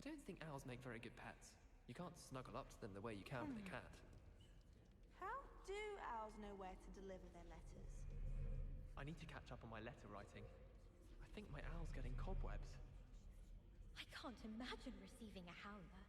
I don't think owls make very good pets. You can't snuggle up to them the way you can with a cat. How do owls know where to deliver their letters? I need to catch up on my letter writing. I think my owl's getting cobwebs. I can't imagine receiving a howler.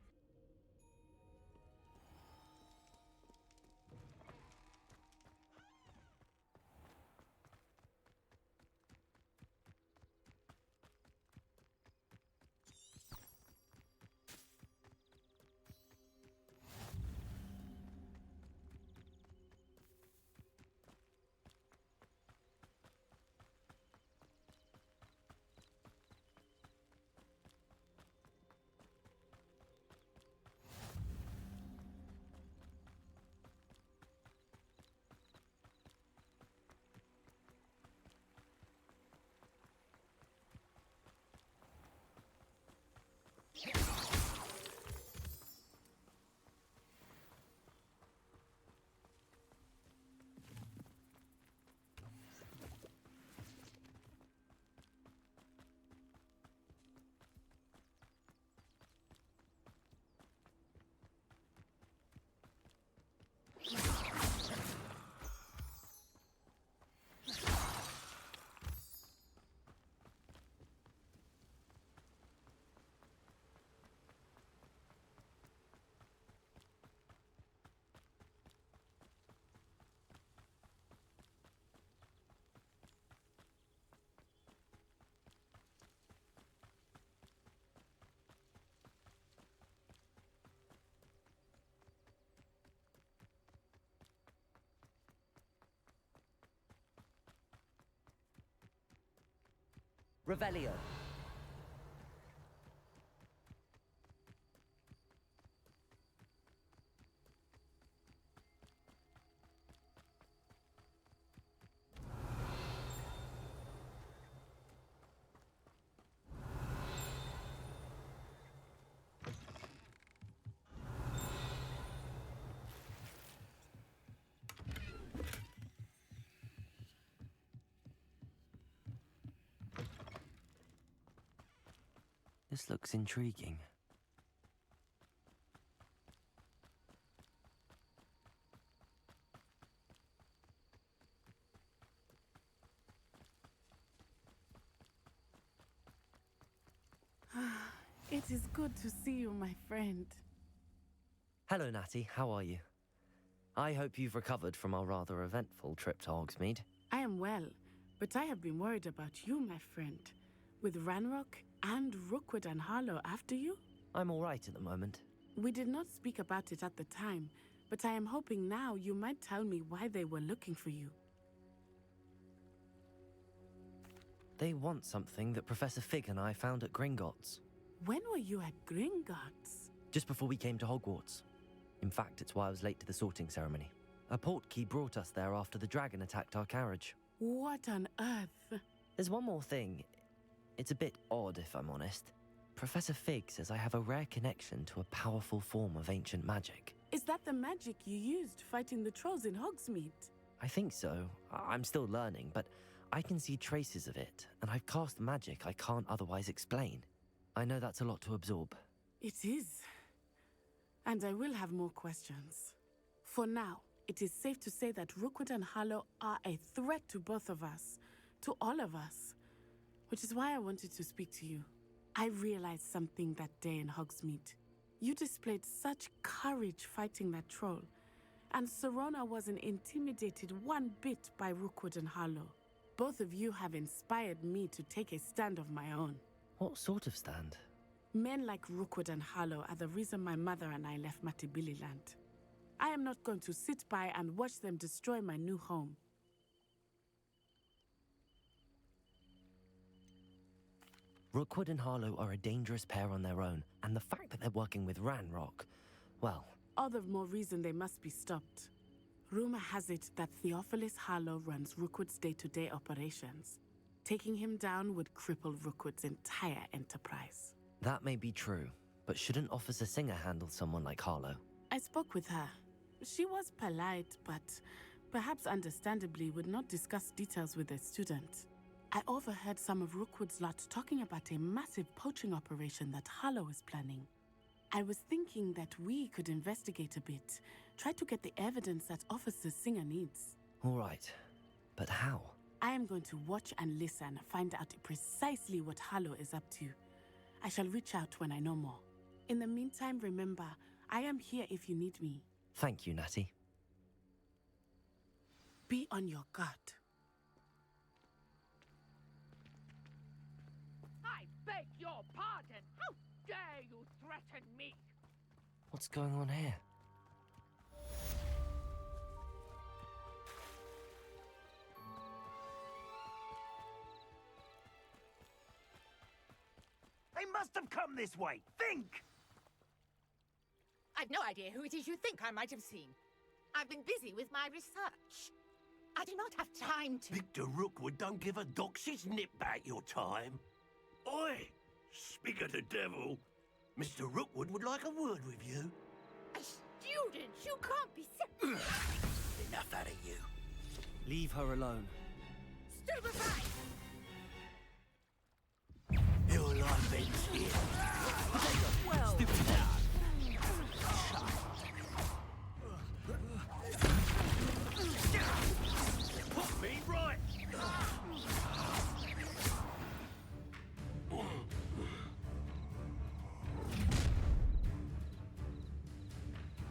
Revelio. This looks intriguing. It is good to see you, my friend. Hello, Natty. How are you? I hope you've recovered from our rather eventful trip to Hogsmeade. I am well, but I have been worried about you, my friend. With Ranrock and Rookwood and Harlow after you? I'm all right at the moment. We did not speak about it at the time, but I am hoping now you might tell me why they were looking for you. They want something that Professor Fig and I found at Gringotts. When were you at Gringotts? Just before we came to Hogwarts. In fact, it's why I was late to the sorting ceremony. A portkey brought us there after the dragon attacked our carriage. What on earth? There's one more thing. It's a bit odd, if I'm honest. Professor Fig says I have a rare connection to a powerful form of ancient magic. Is that the magic you used fighting the trolls in Hogsmeade? I think so. I'm still learning, but I can see traces of it, and I've cast magic I can't otherwise explain. I know that's a lot to absorb. It is. And I will have more questions. For now, it is safe to say that Rookwood and Harlow are a threat to both of us, to all of us. Which is why I wanted to speak to you. I realized something that day in Hogsmeade. You displayed such courage fighting that troll, and Serona wasn't intimidated one bit by Rookwood and Harlow. Both of you have inspired me to take a stand of my own. What sort of stand? Men like Rookwood and Harlow are the reason my mother and I left Matibililand. I am not going to sit by and watch them destroy my new home. Rookwood and Harlow are a dangerous pair on their own, and the fact that they're working with Ranrock, well... All the more reason they must be stopped. Rumor has it that Theophilus Harlow runs Rookwood's day-to-day operations. Taking him down would cripple Rookwood's entire enterprise. That may be true, but shouldn't Officer Singer handle someone like Harlow? I spoke with her. She was polite, but perhaps understandably would not discuss details with a student. I overheard some of Rookwood's lot talking about a massive poaching operation that Harlow is planning. I was thinking that we could investigate a bit, try to get the evidence that Officer Singer needs. All right, but how? I am going to watch and listen, find out precisely what Harlow is up to. I shall reach out when I know more. In the meantime, remember, I am here if you need me. Thank you, Natty. Be on your guard. I beg your pardon. How dare you threaten me? What's going on here? They must have come this way. Think! I've no idea who it is you think I might have seen. I've been busy with my research. I do not have time to... Victor Rookwood don't give a doxy's nip back your time. Oi! Speak of the devil. Mr. Rookwood would like a word with you. A student! You can't be serious! Enough out of you. Leave her alone. Stupefy! Your life ends here. Well... Put me right!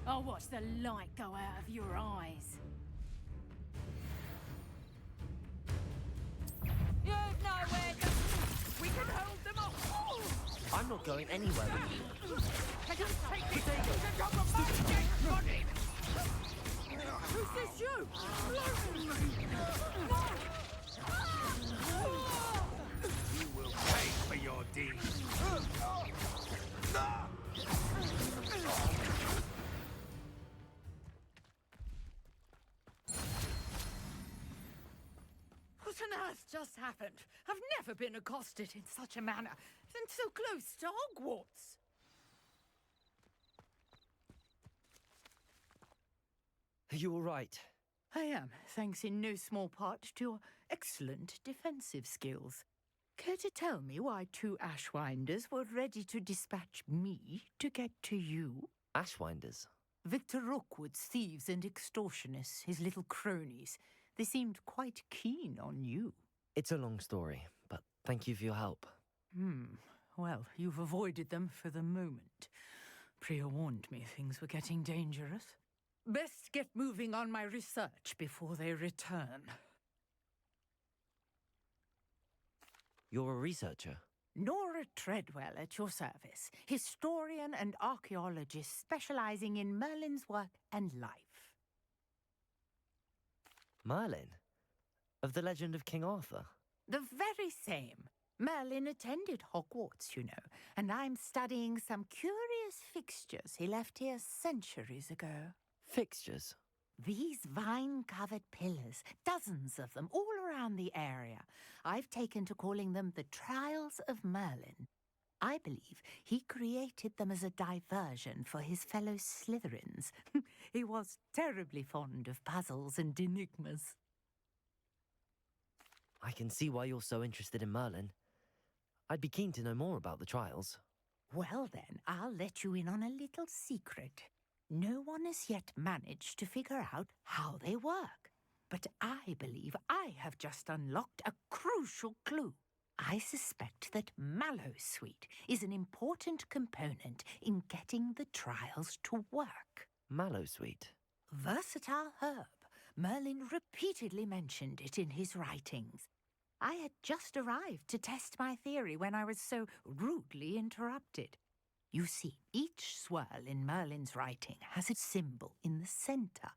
I'll watch the light go out of your eyes. You've nowhere to... We can hold them off! I'm not going anywhere with you. Can you take these things to top of my dead body? Who's this you? You will pay for your deeds. What on earth just happened? I've never been accosted in such a manner, and so close to Hogwarts. Are you all right? I am, thanks in no small part to your excellent defensive skills. Care to tell me why two Ashwinders were ready to dispatch me to get to you? Ashwinders? Victor Rookwood's thieves and extortionists, his little cronies. They seemed quite keen on you. It's a long story, but thank you for your help. Well, you've avoided them for the moment. Priya warned me things were getting dangerous. Best get moving on my research before they return. You're a researcher? Nora Treadwell at your service, historian and archaeologist specializing in Merlin's work and life. Merlin? Of the legend of King Arthur? The very same. Merlin attended Hogwarts, you know, and I'm studying some curious fixtures he left here centuries ago. Fixtures? These vine-covered pillars, dozens of them, all around the area. I've taken to calling them the Trials of Merlin. I believe he created them as a diversion for his fellow Slytherins. He was terribly fond of puzzles and enigmas. I can see why you're so interested in Merlin. I'd be keen to know more about the trials. Well then, I'll let you in on a little secret. No one has yet managed to figure out how they work. But I believe I have just unlocked a crucial clue. I suspect that Mallowsweet is an important component in getting the trials to work. Mallowsweet? Versatile herb. Merlin repeatedly mentioned it in his writings. I had just arrived to test my theory when I was so rudely interrupted. You see, each swirl in Merlin's writing has a symbol in the centre.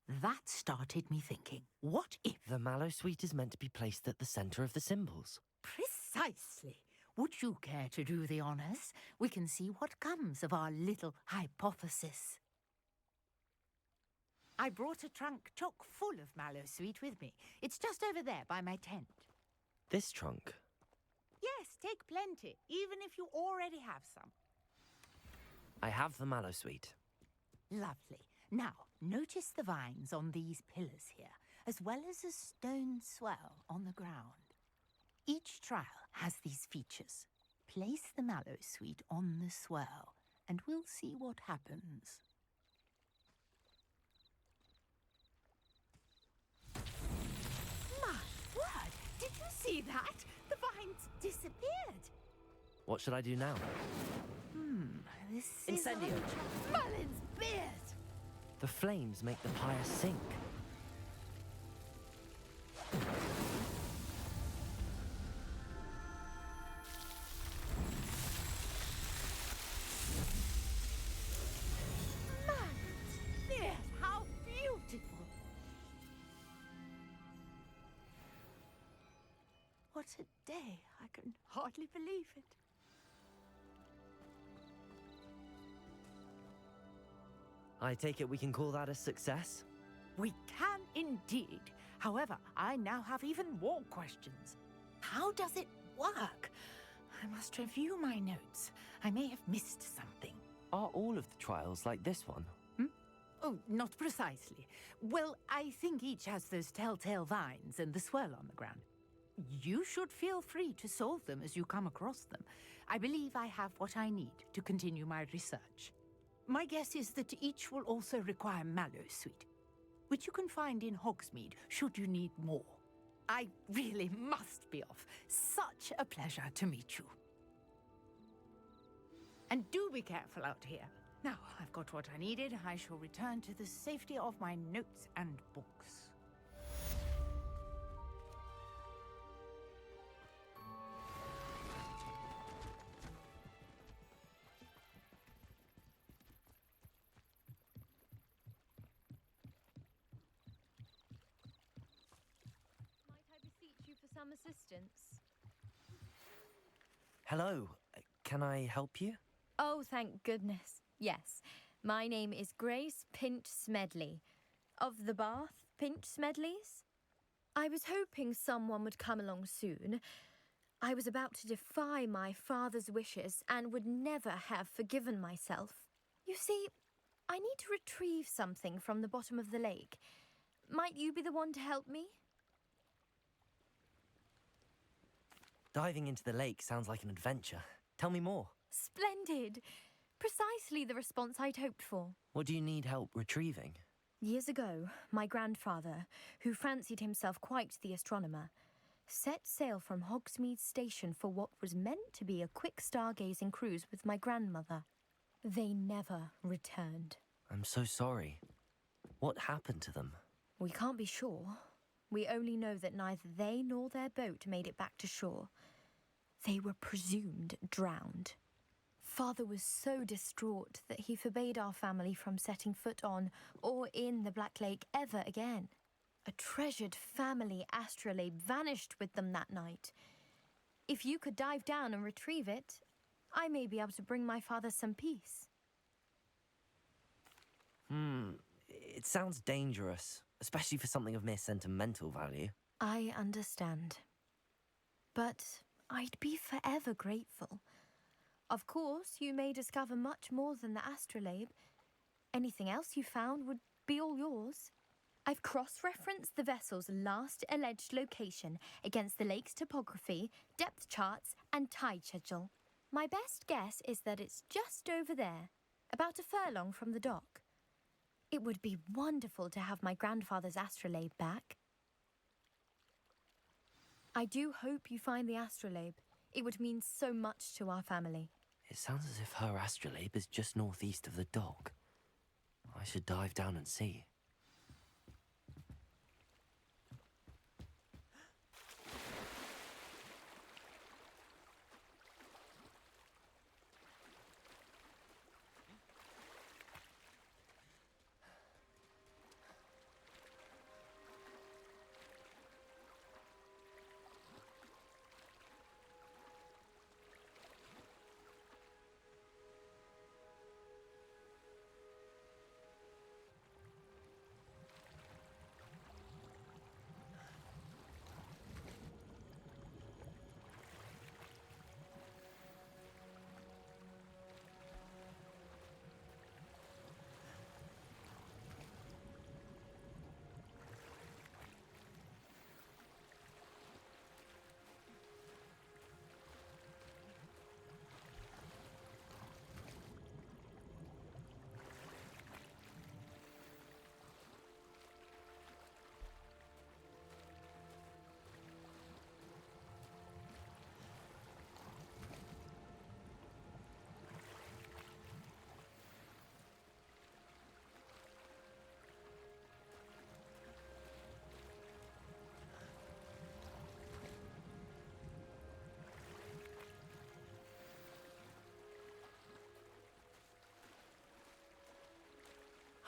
That started me thinking, what if... The Mallowsweet is meant to be placed at the centre of the symbols. Precisely. Would you care to do the honours? We can see what comes of our little hypothesis. I brought a trunk chock full of Mallowsweet with me. It's just over there by my tent. This trunk? Yes, take plenty, even if you already have some. I have the Mallowsweet. Lovely. Now, notice the vines on these pillars here, as well as a stone swell on the ground. Each trial has these features. Place the mallow sweet on the swirl, and we'll see what happens. My word! Did you see that? The vines disappeared. What should I do now? This Incendio. is Merlin's beard. The flames make the pyre sink. Merlin's beard, how beautiful. What a day. I can hardly believe it. I take it we can call that a success? We can indeed. However, I now have even more questions. How does it work? I must review my notes. I may have missed something. Are all of the trials like this one? Oh, not precisely. Well, I think each has those telltale vines and the swirl on the ground. You should feel free to solve them as you come across them. I believe I have what I need to continue my research. My guess is that each will also require mallow sweet, which you can find in Hogsmeade should you need more. I really must be off. Such a pleasure to meet you. And do be careful out here. Now, I've got what I needed. I shall return to the safety of my notes and books. Might I beseech you for some assistance? Hello, can I help you? Oh, thank goodness. Yes, my name is Grace Pinch Smedley, of the Bath Pinch Smedleys. I was hoping someone would come along soon. I was about to defy my father's wishes and would never have forgiven myself. You see, I need to retrieve something from the bottom of the lake. Might you be the one to help me? Diving into the lake sounds like an adventure. Tell me more. Splendid! Precisely the response I'd hoped for. What do you need help retrieving? Years ago, my grandfather, who fancied himself quite the astronomer, set sail from Hogsmeade Station for what was meant to be a quick stargazing cruise with my grandmother. They never returned. I'm so sorry. What happened to them? We can't be sure. We only know that neither they nor their boat made it back to shore. They were presumed drowned. Father was so distraught that he forbade our family from setting foot on or in the Black Lake ever again. A treasured family astrolabe vanished with them that night. If you could dive down and retrieve it, I may be able to bring my father some peace. It sounds dangerous, especially for something of mere sentimental value. I understand. But I'd be forever grateful. Of course, you may discover much more than the astrolabe. Anything else you found would be all yours. I've cross-referenced the vessel's last alleged location against the lake's topography, depth charts, and tide schedule. My best guess is that it's just over there, about a furlong from the dock. It would be wonderful to have my grandfather's astrolabe back. I do hope you find the astrolabe. It would mean so much to our family. It sounds as if her astrolabe is just northeast of the dock. I should dive down and see.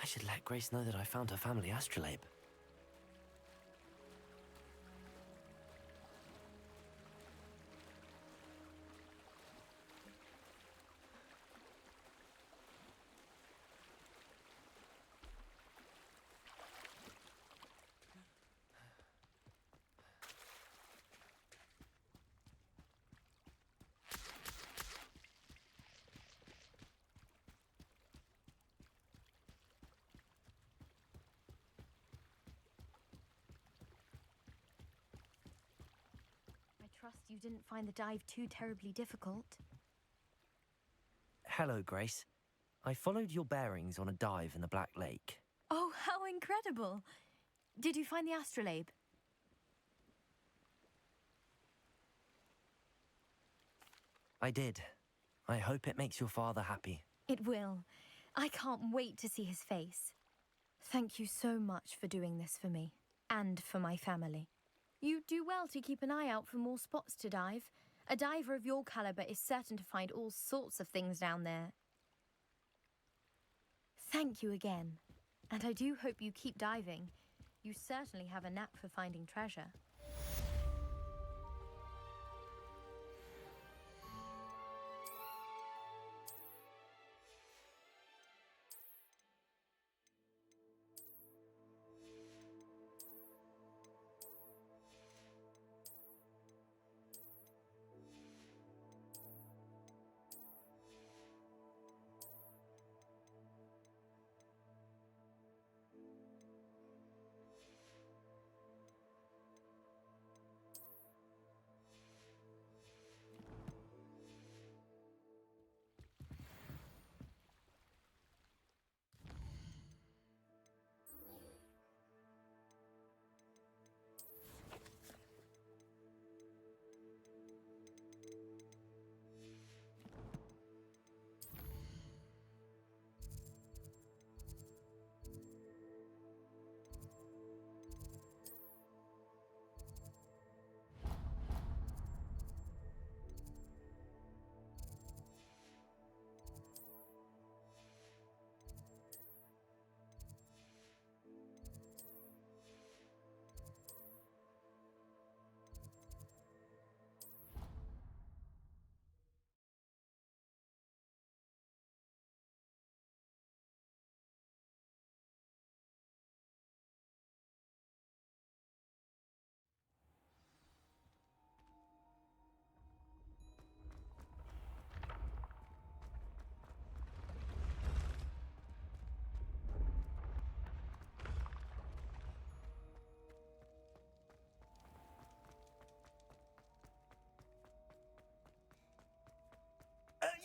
I should let Grace know that I found her family astrolabe. I trust you didn't find the dive too terribly difficult. Hello, Grace. I followed your bearings on a dive in the Black Lake. Oh, how incredible! Did you find the astrolabe? I did. I hope it makes your father happy. It will. I can't wait to see his face. Thank you so much for doing this for me, and for my family. You do well to keep an eye out for more spots to dive. A diver of your caliber is certain to find all sorts of things down there. Thank you again. And I do hope you keep diving. You certainly have a knack for finding treasure.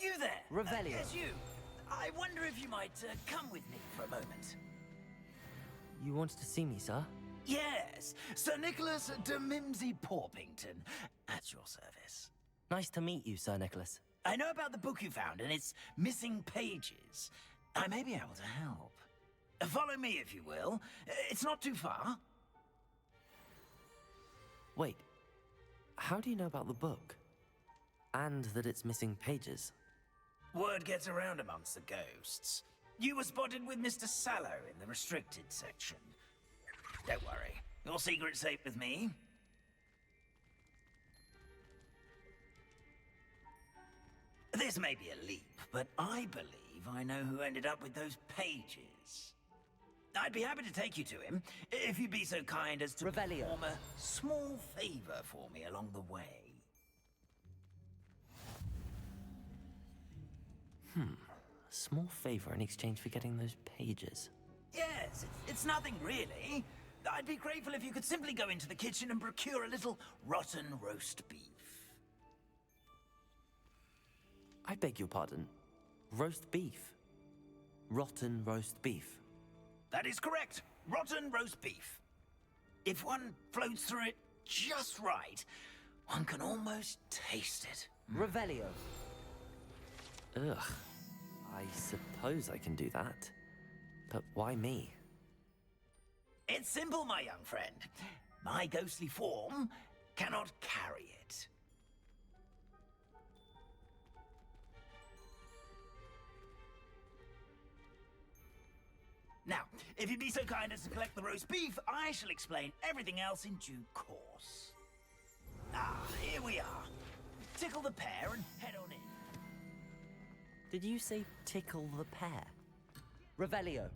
You there? Revelio. Yes, you. I wonder if you might come with me for a moment. You wanted to see me, sir? Yes, Sir Nicholas de Mimsy Porpington, at your service. Nice to meet you, Sir Nicholas. I know about the book you found and its missing pages. I may be able to help. Follow me, if you will. It's not too far. Wait, how do you know about the book? And that it's missing pages? Word gets around amongst the ghosts. You were spotted with Mr. Sallow in the restricted section. Don't worry, your secret's safe with me. This may be a leap, but I believe I know who ended up with those pages. I'd be happy to take you to him, if you'd be so kind as to Revelio. perform a small favor for me along the way. A small favor in exchange for getting those pages. Yes, it's nothing really. I'd be grateful if you could simply go into the kitchen and procure a little rotten roast beef. I beg your pardon. Roast beef? Rotten roast beef? That is correct. Rotten roast beef. If one floats through it just right, one can almost taste it. Revelio. Ugh. I suppose I can do that. But why me? It's simple, my young friend. My ghostly form cannot carry it. Now, if you'd be so kind as to collect the roast beef, I shall explain everything else in due course. Ah, here we are. Tickle the pear and head on in. Did you say tickle the pear? Revelio.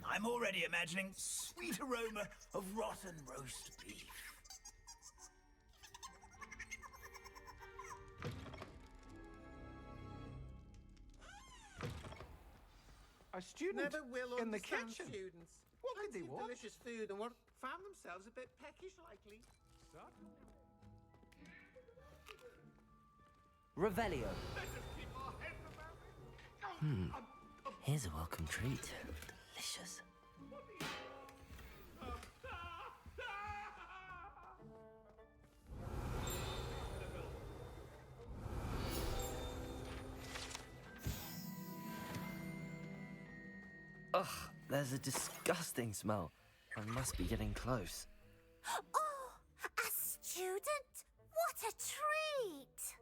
I'm already imagining sweet aroma of rotten roast beef. A student Never will in the understand kitchen. students. What did Plenty they of want? delicious food and found themselves a bit peckish likely. Revelio. Here's a welcome treat. Delicious. Ugh, there's a disgusting smell. I must be getting close. Oh, a student? What a treat!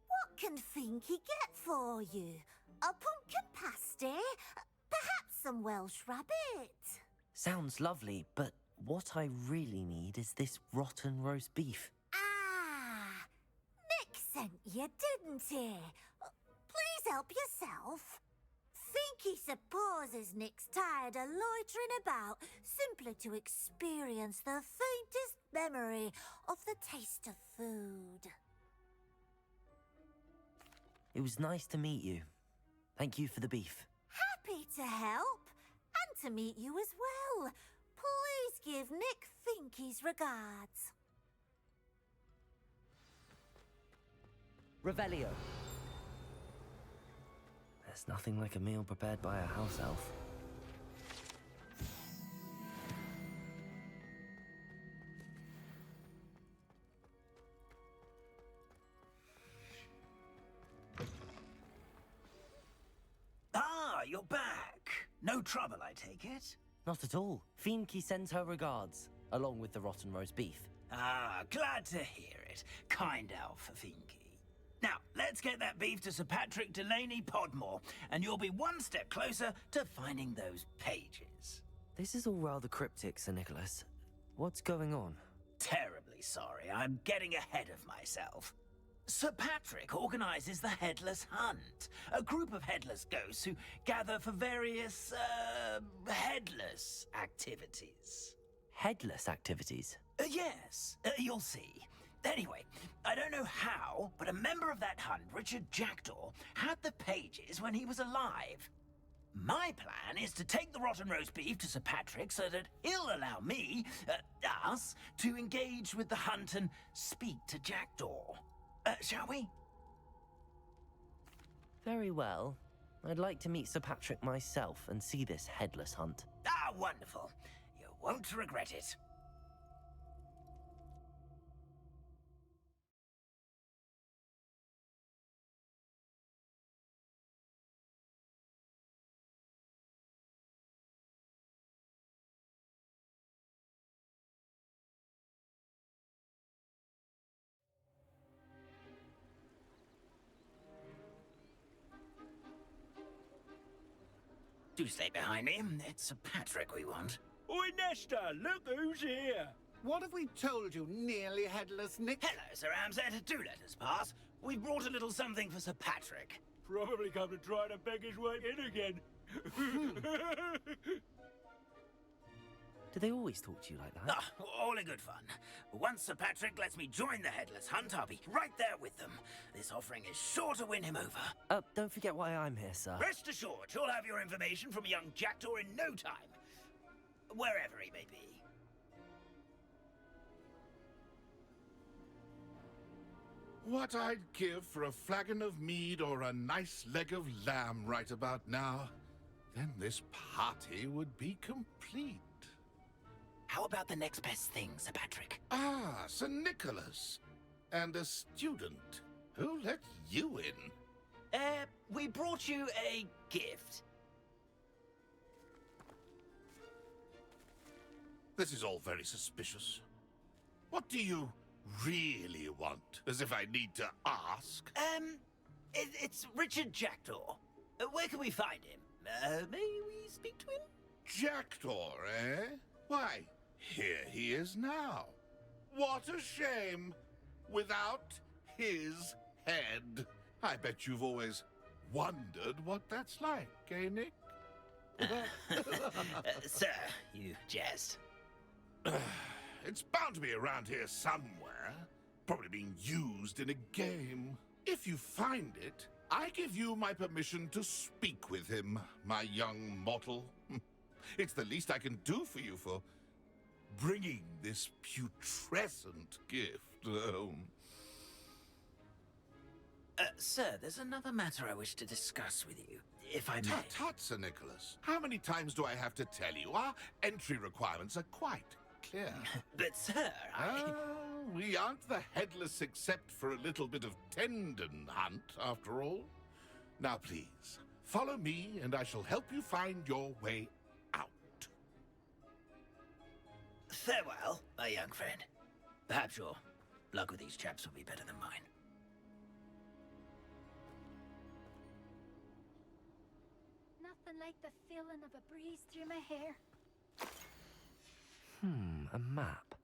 What can Finky get for you? A pumpkin pasty? Perhaps some Welsh rabbit? Sounds lovely, but what I really need is this rotten roast beef. Ah, Nick sent you, didn't he? Please help yourself. Finky supposes Nick's tired of loitering about simply to experience the faintest memory of the taste of food. It was nice to meet you. Thank you for the beef. Happy to help, and to meet you as well. Please give Nick Finky's regards. Revelio. There's nothing like a meal prepared by a house elf. Ah, you're back. No trouble, I take it? Not at all. Fienke sends her regards, along with the rotten roast beef. Ah, glad to hear it. Kind elf, Finky. Now, let's get that beef to Sir Patrick Delaney Podmore, and you'll be one step closer to finding those pages. This is all rather cryptic, Sir Nicholas. What's going on? Terribly sorry, I'm getting ahead of myself. Sir Patrick organizes the Headless Hunt, a group of headless ghosts who gather for various, headless activities. Headless activities? Yes, you'll see. Anyway, I don't know how, but a member of that hunt, Richard Jackdaw, had the pages when he was alive. My plan is to take the rotten roast beef to Sir Patrick so that he'll allow me, us, to engage with the hunt and speak to Jackdaw. Shall we? Very well. I'd like to meet Sir Patrick myself and see this headless hunt. Ah, wonderful. You won't regret it. Do stay behind me. It's Sir Patrick we want. Oi, Nesta, look who's here. What have we told you, nearly headless Nick? Hello, Sir Ramsett. Do let us pass. We brought a little something for Sir Patrick. Probably come to try to beg his way in again. Do they always talk to you like that? Ah, all in good fun. Once Sir Patrick lets me join the Headless Hunt, I'll be right there with them. This offering is sure to win him over. Don't forget why I'm here, sir. Rest assured, you'll have your information from young Jackdaw in no time. Wherever he may be. What I'd give for a flagon of mead or a nice leg of lamb right about now. Then this party would be complete. How about the next best thing, Sir Patrick? Ah, Sir Nicholas. And a student. Who let you in? We brought you a gift. This is all very suspicious. What do you really want? As if I need to ask. It's Richard Jackdaw. Where can we find him? May we speak to him? Jackdaw, eh? Why, here he is now. What a shame. Without his head. I bet you've always wondered what that's like, eh, Nick? Sir, you jest. It's bound to be around here somewhere. Probably being used in a game. If you find it, I give you my permission to speak with him, my young mortal. It's the least I can do for you for bringing this putrescent gift home. Sir, there's another matter I wish to discuss with you, if I may. Tut, tut, Sir Nicholas. How many times do I have to tell you? Our entry requirements are quite clear. But, sir, we aren't the headless except for a little bit of tendon hunt, after all. Now, please, follow me, and I shall help you find your way out. Farewell, my young friend. Perhaps your luck with these chaps will be better than mine. Nothing like the feeling of a breeze through my hair. A map.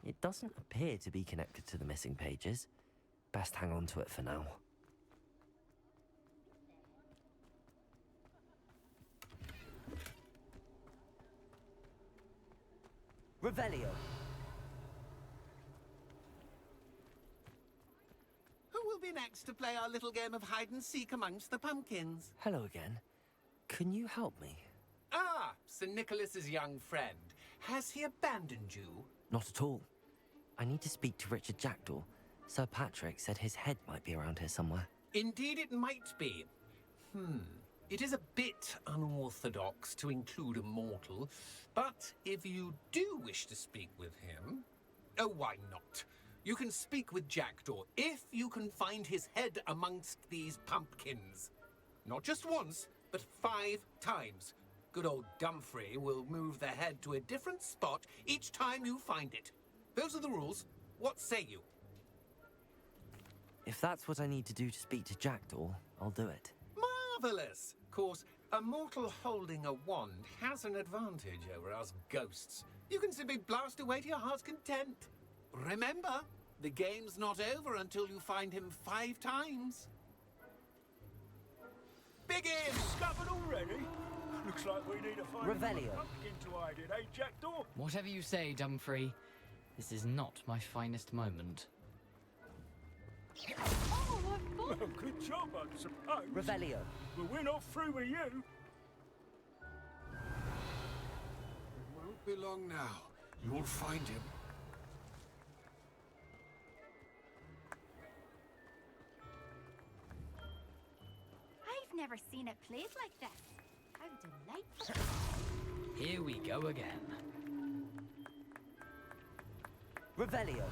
It doesn't appear to be connected to the missing pages. Best hang on to it for now. Revelio. Who will be next to play our little game of hide-and-seek amongst the pumpkins? Hello again. Can you help me? Ah, Sir Nicholas's young friend. Has he abandoned you? Not at all. I need to speak to Richard Jackdaw. Sir Patrick said his head might be around here somewhere. Indeed it might be. It is a bit unorthodox to include a mortal, but if you do wish to speak with him... Oh, why not? You can speak with Jackdaw if you can find his head amongst these pumpkins. Not just once, but 5 times. Good old Dumfrey will move the head to a different spot each time you find it. Those are the rules. What say you? If that's what I need to do to speak to Jackdaw, I'll do it. Marvellous! Of course, a mortal holding a wand has an advantage over us ghosts. You can simply blast away to your heart's content. Remember, the game's not over until you find him 5 times. Begin! Discovered already? Looks like we need to find Revelio. a pumpkin to hide in, eh, Jackdaw? Whatever you say, Dumfrey. This is not my finest moment. Oh, what fun! Well, good job, I suppose. Revelio. But we're not through with you. It won't be long now. You'll find him. I've never seen it played like this. How delightful. Here we go again. Revelio.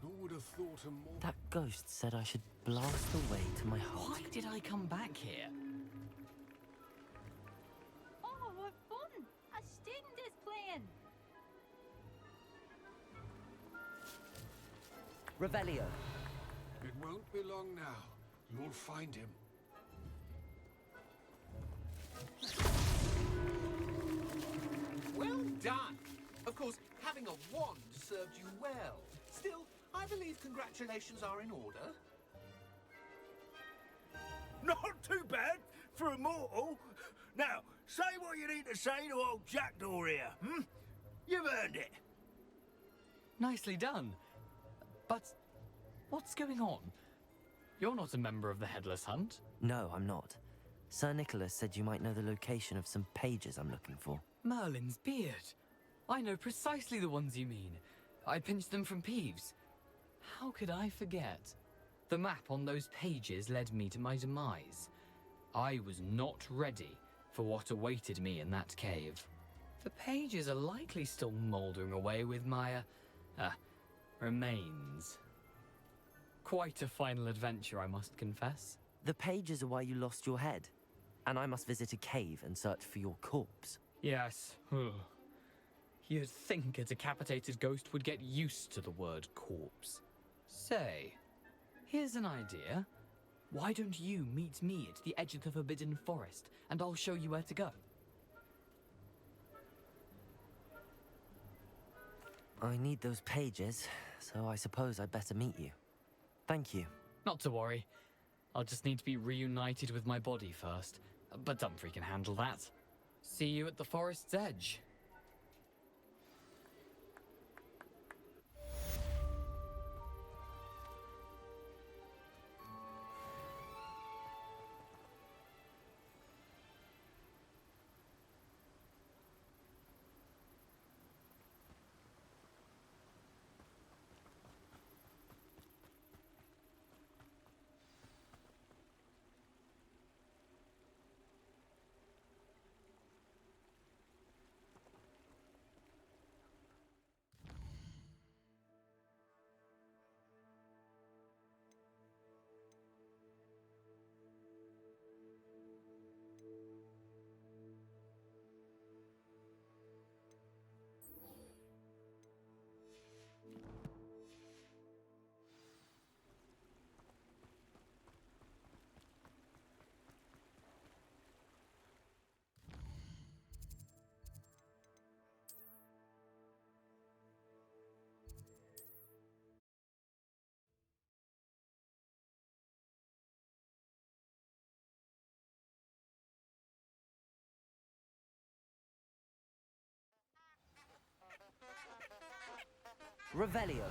Who would have thought a more... That ghost said I should blast the way to my heart. Why did I come back here? Oh, what fun! A student is playing. Revelio. It won't be long now. You'll find him. Well done! Of course, having a wand served you well. Still, I believe congratulations are in order. Not too bad for a mortal. Now, say what you need to say to old Jackdaw here, You've earned it. Nicely done. But what's going on? You're not a member of the Headless Hunt. No, I'm not. Sir Nicholas said you might know the location of some pages I'm looking for. Merlin's beard. I know precisely the ones you mean. I pinched them from Peeves. How could I forget? The map on those pages led me to my demise. I was not ready for what awaited me in that cave. The pages are likely still mouldering away with my, remains. Quite a final adventure, I must confess. The pages are why you lost your head, and I must visit a cave and search for your corpse. Yes. You'd think a decapitated ghost would get used to the word corpse. Say, here's an idea. Why don't you meet me at the edge of the Forbidden Forest, and I'll show you where to go? I need those pages, so I suppose I'd better meet you. Thank you. Not to worry. I'll just need to be reunited with my body first. But Dumfries can handle that. See you at the forest's edge. Revelio.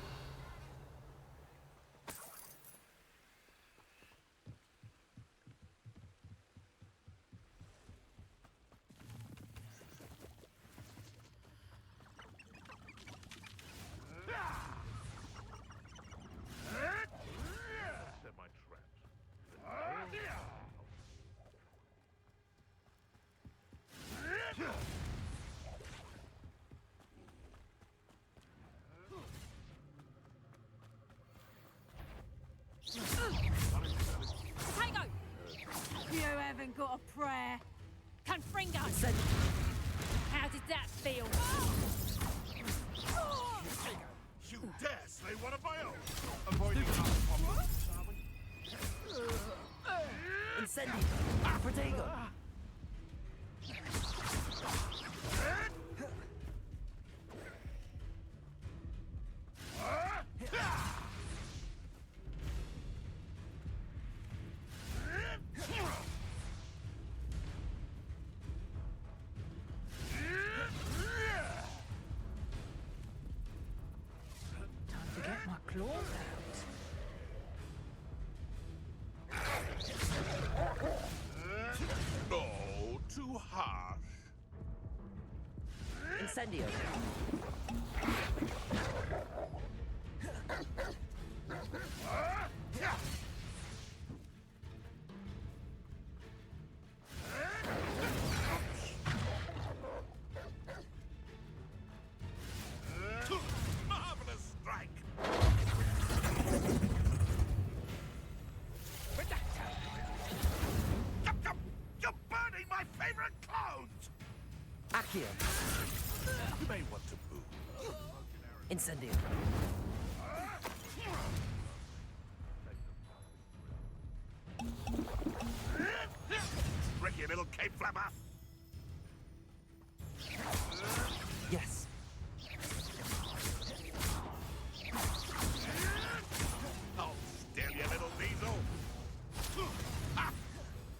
Set my traps. Potato! You haven't got a prayer. Confringo! How did that feel? You dare slay one of my own! Avoiding our problems, shall we? Incendi! Protego! Time to get my claws out. No, too harsh. Incendio. Marvelous strike! Come! You're burning my favorite clothes! Accio. You may want to move. Incendio. Tricky little cape flapper! Yes. Oh, still, you little diesel! Ah!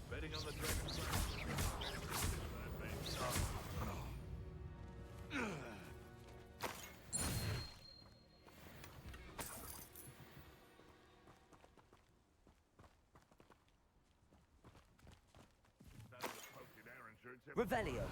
Betting on the dragon. Revelio.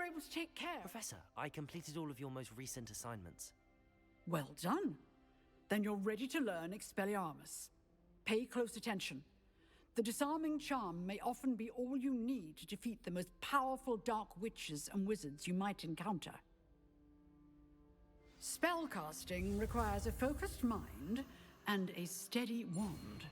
able to take care. Professor, I completed all of your most recent assignments. Well done. Then you're ready to learn Expelliarmus. Pay close attention. The disarming charm may often be all you need to defeat the most powerful dark witches and wizards you might encounter. Spellcasting requires a focused mind and a steady wand.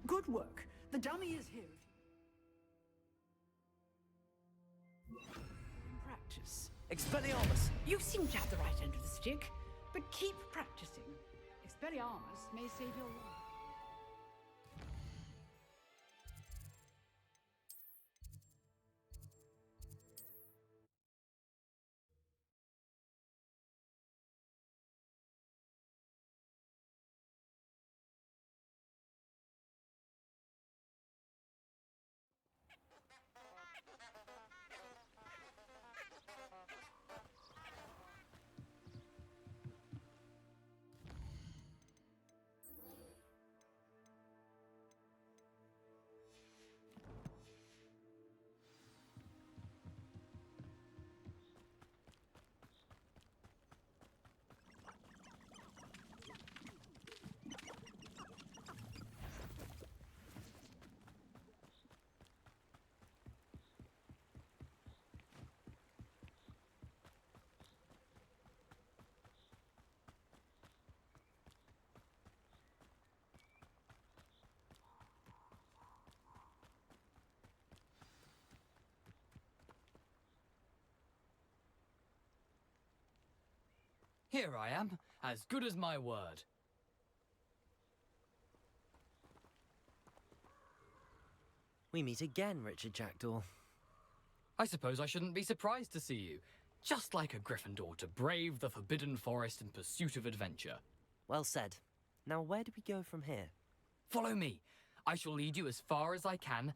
Good work. The dummy is here. Practice. Expelliarmus! You seem to have the right end of the stick, but keep practicing. Expelliarmus may save your life. Here I am, as good as my word. We meet again, Richard Jackdaw. I suppose I shouldn't be surprised to see you. Just like a Gryffindor to brave the Forbidden Forest in pursuit of adventure. Well said. Now where do we go from here? Follow me. I shall lead you as far as I can,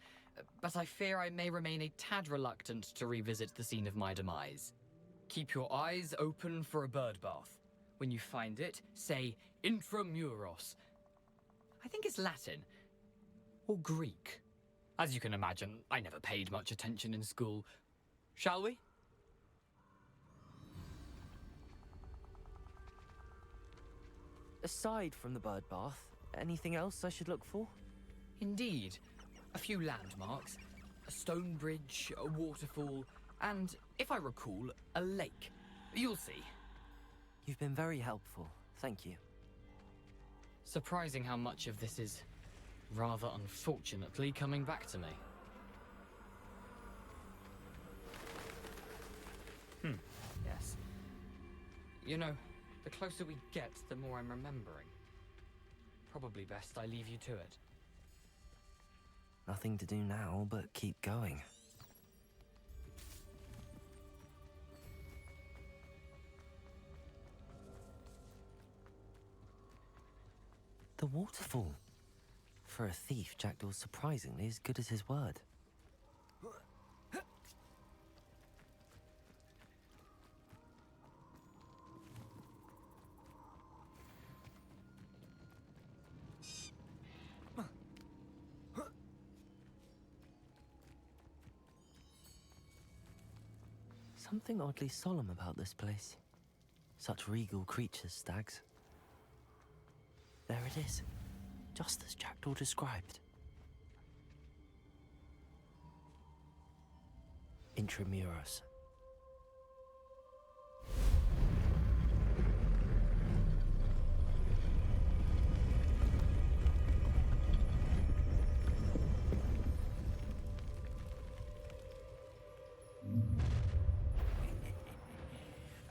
but I fear I may remain a tad reluctant to revisit the scene of my demise. Keep your eyes open for a bird bath. When you find it, say Intramuros. I think it's Latin. Or Greek. As you can imagine, I never paid much attention in school. Shall we? Aside from the bird bath, anything else I should look for? Indeed. A few landmarks. A stone bridge, a waterfall, and, if I recall, a lake. You'll see. You've been very helpful. Thank you. Surprising how much of this is, rather unfortunately, coming back to me. Yes. You know, the closer we get, the more I'm remembering. Probably best I leave you to it. Nothing to do now but keep going. The waterfall. For a thief, Jackdaw's surprisingly as good as his word. Something oddly solemn about this place. Such regal creatures, stags. There it is, just as Jackdaw described. Intramuros.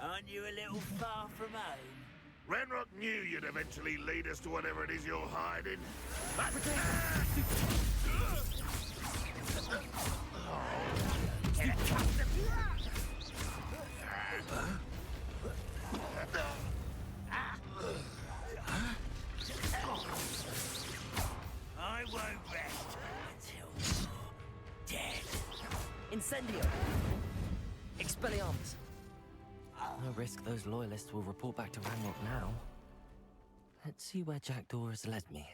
Aren't you a little far from home? Renrock knew you'd eventually lead us to whatever it is you're hiding. I won't rest until you're dead. Incendio! Expelliarmus! No risk those loyalists will report back to Ranrock now. Let's see where Jackdaw has led me.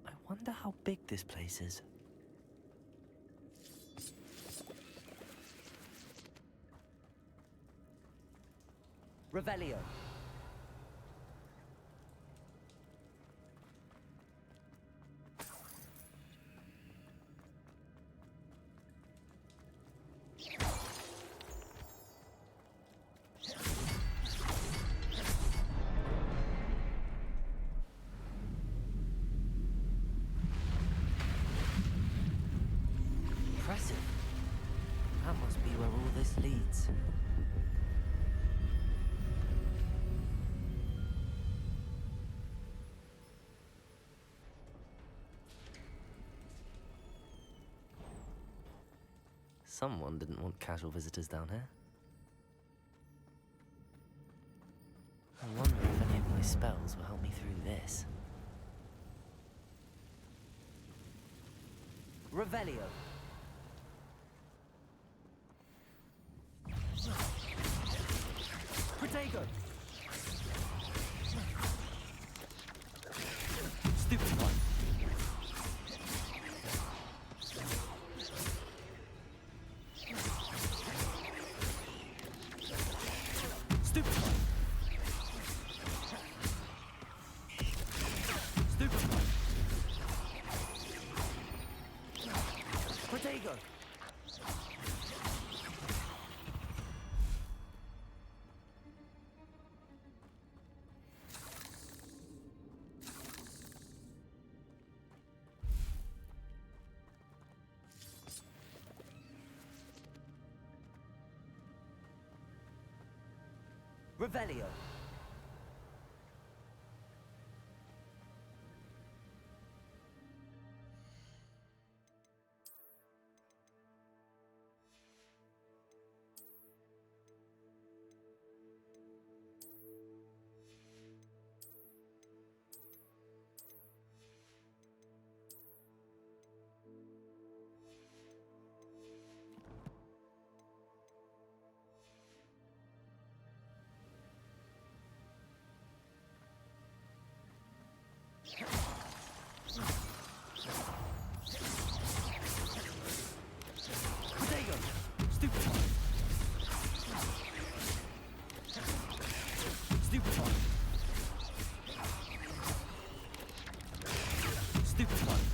I wonder how big this place is. Revelio. Impressive. That must be where all this leads. Someone didn't want casual visitors down here. I wonder if any of my spells will help me through this. Revelio. Protego. Stupid one. Stupid one. Stupid one. Protego. Revelio. Protego. Stupid one. Stupid one. Stupid one.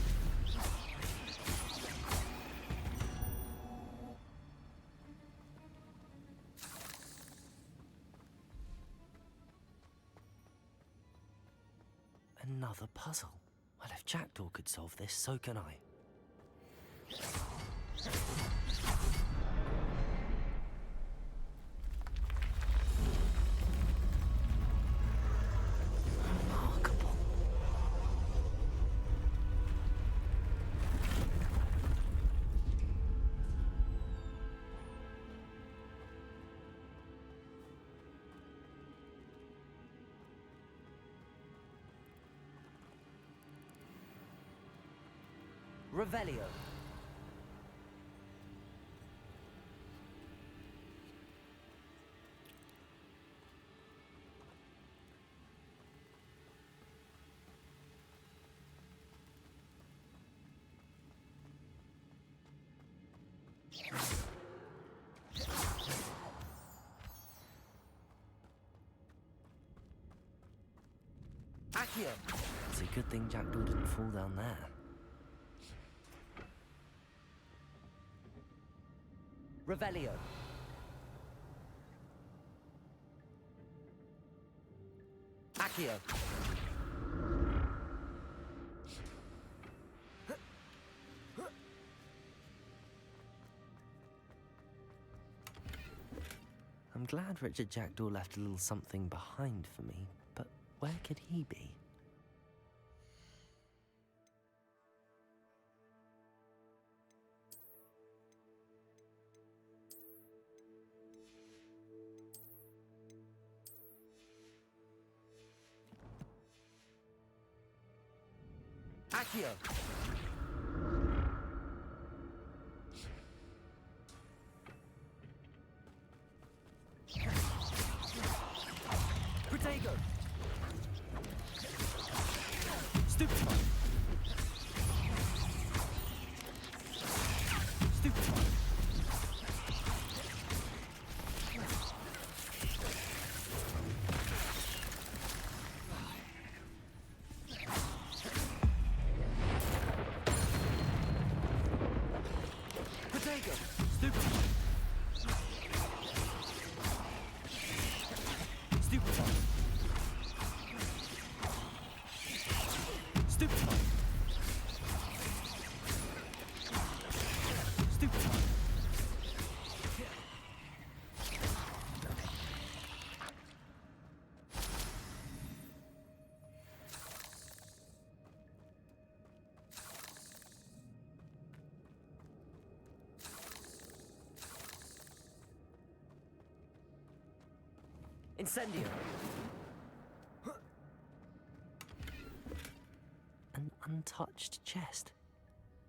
Another puzzle. Well, if Jackdaw could solve this, so can I. Remarkable. Revelio. Accio. It's a good thing Jackdaw didn't fall down there. Revelio. Accio. I'm glad Richard Jackdaw left a little something behind for me, but where could he be? Accio! Protego! Stupefy! Stupefy! Protego! Stupefy! Stupefy! Stupefy! Stupefy! Incendio! An untouched chest.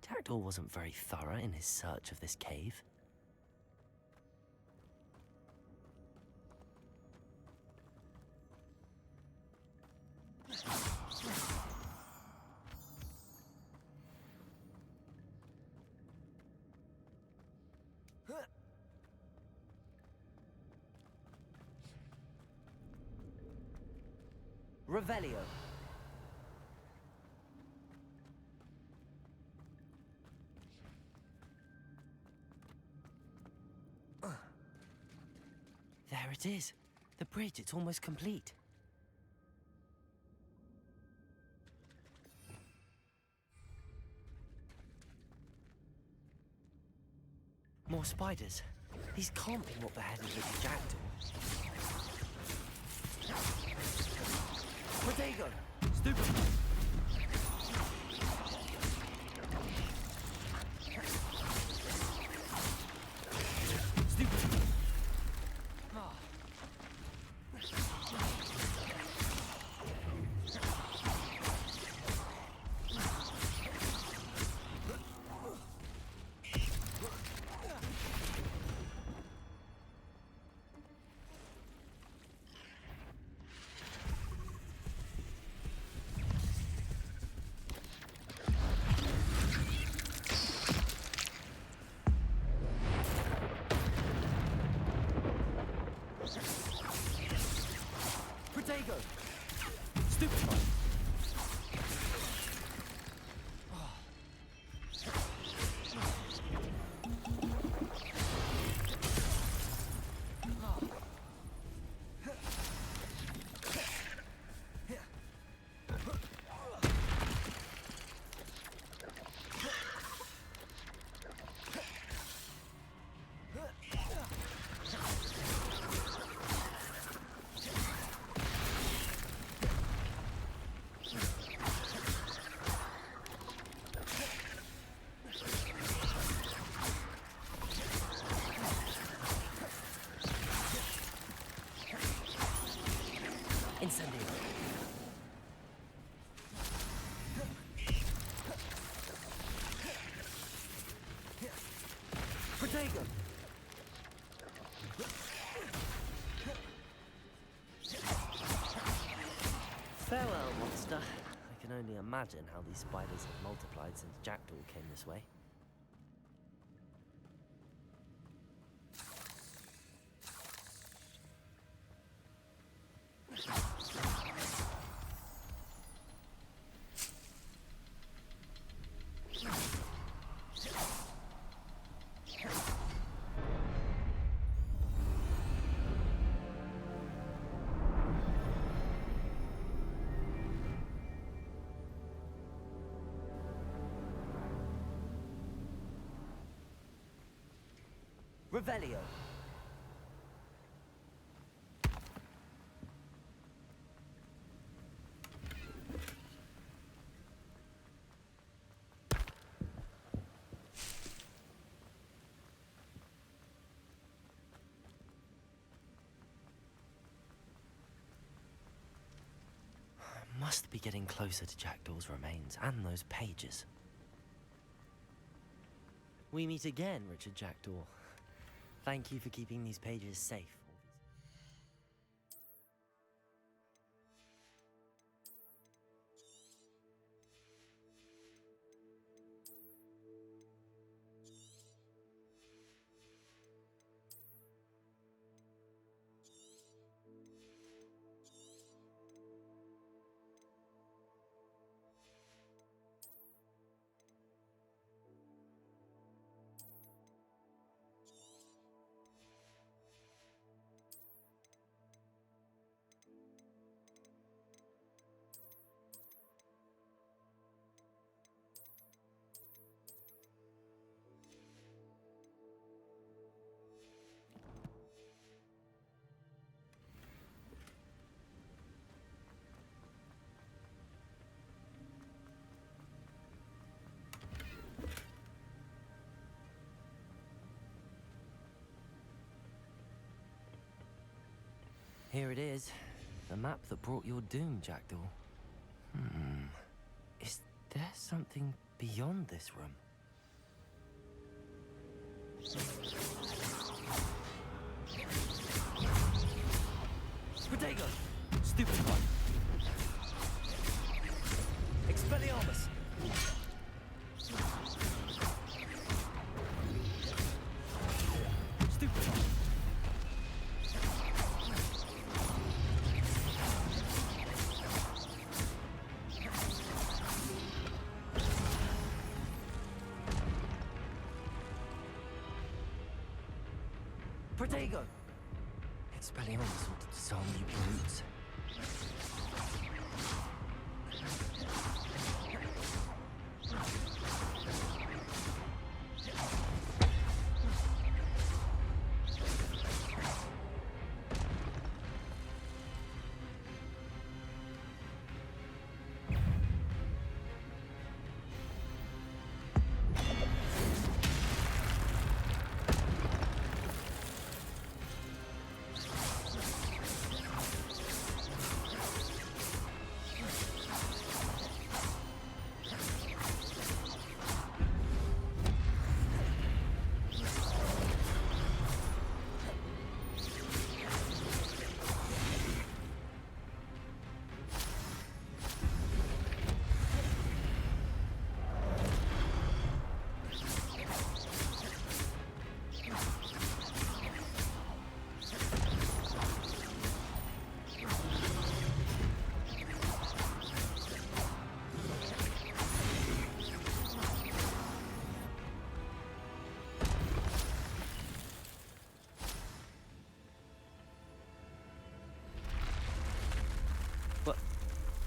Jackdaw wasn't very thorough in his search of this cave. Revelio. There it is. The bridge, it's almost complete. More spiders. These can't be what beheaded little jackdaw. Protego! Stupid! Stupid! Protego! Stupefy! Incendio. Protego. Farewell, monster. I can only imagine how these spiders have multiplied since Jackdaw came this way. Revelio. must be getting closer to Jackdaw's remains and those pages. We meet again, Richard Jackdaw. Thank you for keeping these pages safe. Here it is, the map that brought your doom, Jackdaw. Is there something beyond this room? Protego! Stupid one! Expelliarmus! Stupid one! Protego! Expelliarmus ought to disarm you brutes.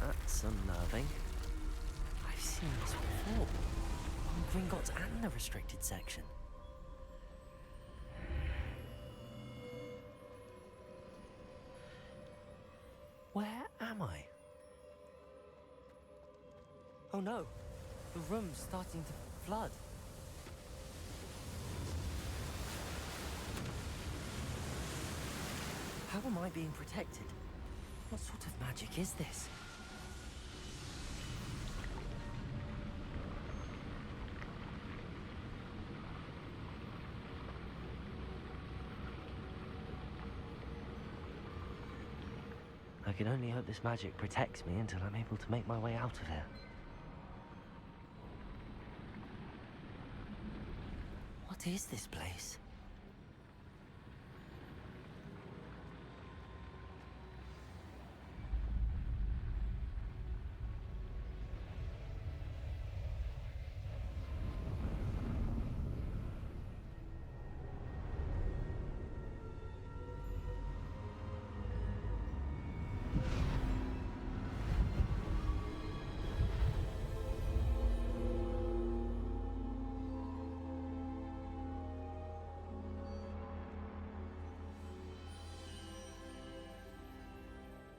That's unnerving. I've seen this before. On Gringotts and the restricted section. Where am I? Oh no, the room's starting to flood. How am I being protected? What sort of magic is this? I can only hope this magic protects me until I'm able to make my way out of here. What is this place?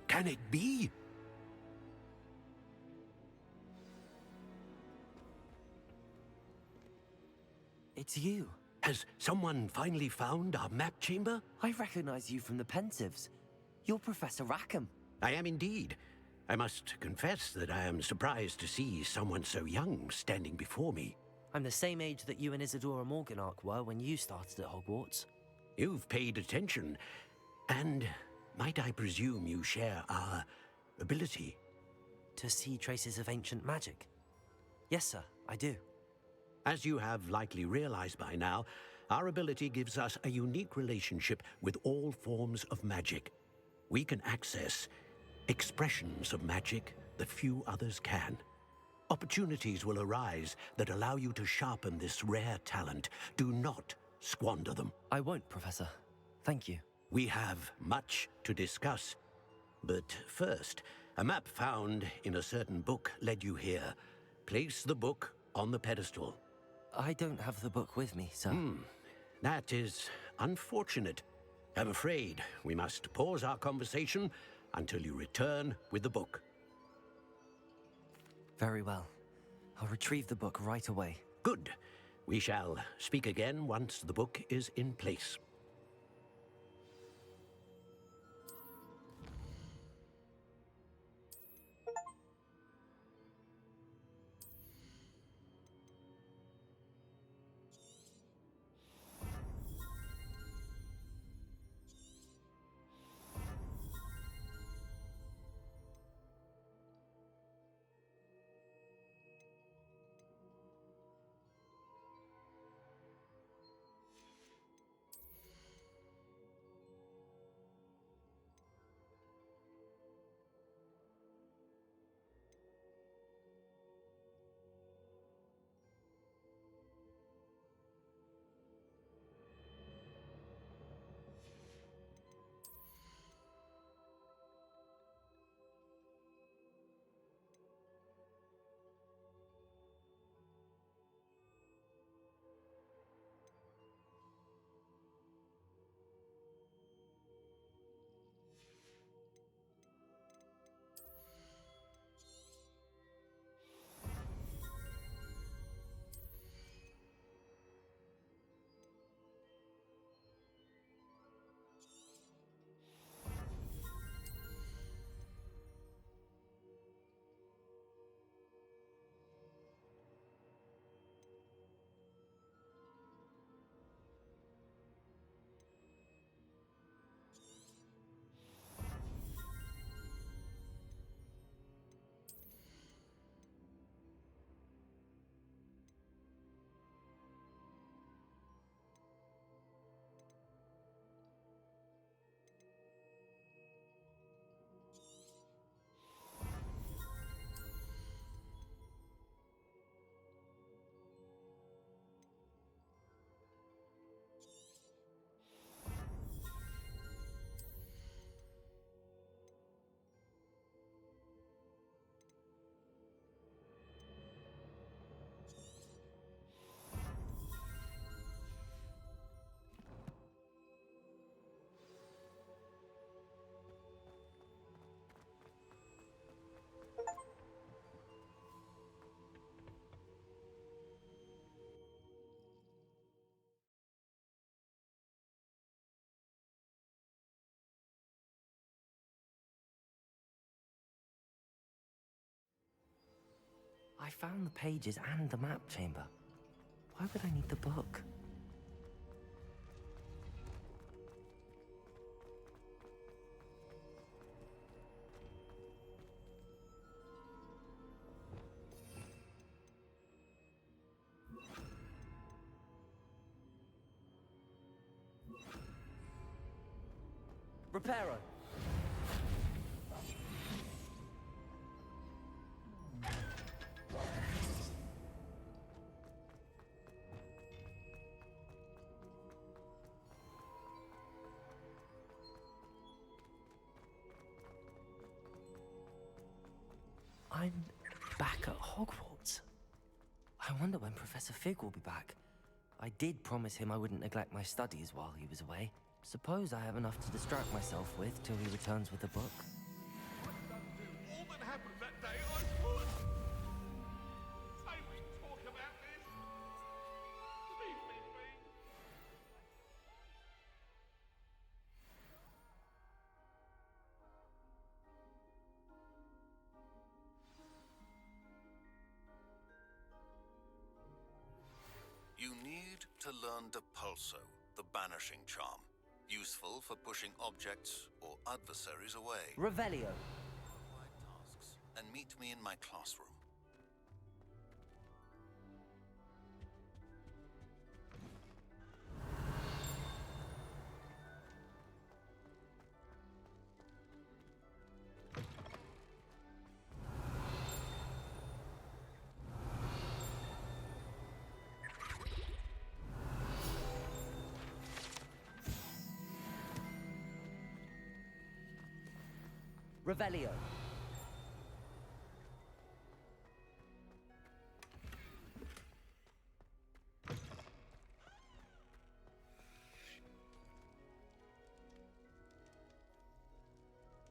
Can it be? It's you. Has someone finally found our map chamber? I recognize you from the Pensives. You're Professor Rackham. I am indeed. I must confess that I am surprised to see someone so young standing before me. I'm the same age that you and Isadora Morganach were when you started at Hogwarts. You've paid attention, and might I presume you share our ability? To see traces of ancient magic? Yes, sir, I do. As you have likely realized by now, our ability gives us a unique relationship with all forms of magic. We can access expressions of magic that few others can. Opportunities will arise that allow you to sharpen this rare talent. Do not squander them. I won't, Professor. Thank you. We have much to discuss. But first, a map found in a certain book led you here. Place the book on the pedestal. I don't have the book with me, sir. That is unfortunate. I'm afraid we must pause our conversation until you return with the book. Very well. I'll retrieve the book right away. Good. We shall speak again once the book is in place. I found the pages and the map chamber. Why would I need the book? Reparo. I'm back at Hogwarts. I wonder when Professor Fig will be back. I did promise him I wouldn't neglect my studies while he was away. Suppose I have enough to distract myself with till he returns with the book. All that happened that day, I would. I will talk about this. Leave me be. to learn Depulso, the banishing charm. Useful for pushing objects or adversaries away. Revelio. Tasks, and meet me in my classroom. Revelio.